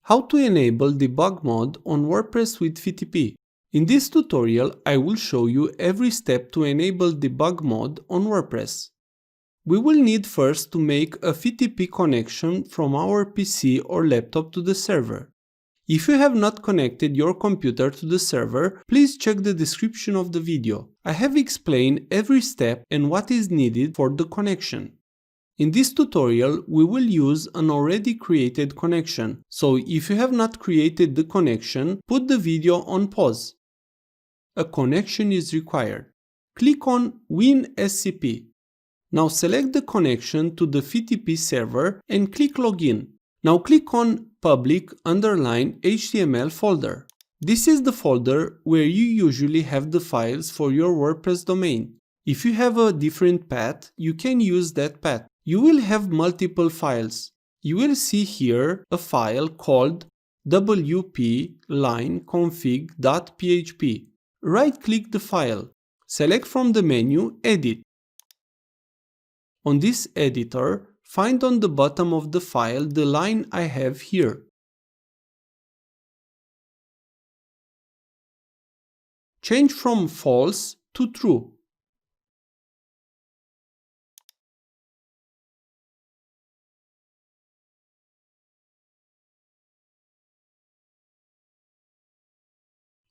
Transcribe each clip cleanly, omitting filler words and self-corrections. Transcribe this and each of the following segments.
How to enable debug mode on WordPress with FTP. In this tutorial, I will show you every step to enable debug mode on WordPress. We will need first to make a FTP connection from our PC or laptop to the server. If you have not connected your computer to the server, please check the description of the video. I have explained every step and what is needed for the connection. In this tutorial, we will use an already created connection, so if you have not created the connection, put the video on pause. A connection is required. Click on WinSCP. Now select the connection to the FTP server and click Login. Now click on public_HTML folder. This is the folder where you usually have the files for your WordPress domain. If you have a different path, you can use that path. You will have multiple files. You will see here a file called wp-line-config.php. Right-click the file. Select from the menu Edit. On this editor, find on the bottom of the file the line I have here. Change from false to true.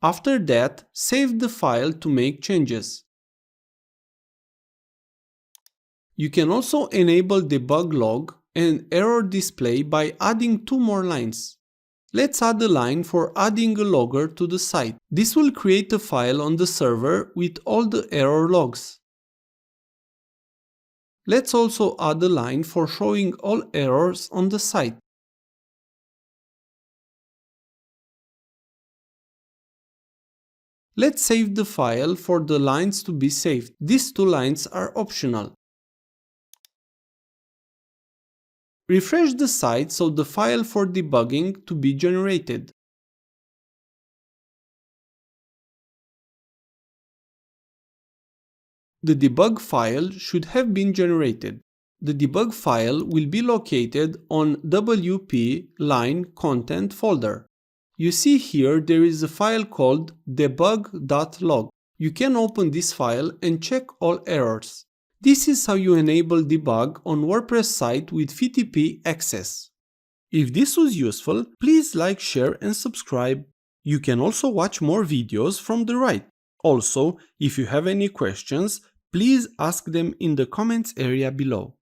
After that, save the file to make changes. You can also enable debug log and error display by adding 2 more lines. Let's add a line for adding a logger to the site. This will create a file on the server with all the error logs. Let's also add a line for showing all errors on the site. Let's save the file for the lines to be saved. These 2 lines are optional. Refresh the site so the file for debugging to be generated. The debug file should have been generated. The debug file will be located on WP line content folder. You see here there is a file called debug.log. You can open this file and check all errors. This is how you enable debug on WordPress site with FTP access. If this was useful, please like, share and subscribe. You can also watch more videos from the right. Also, if you have any questions, please ask them in the comments area below.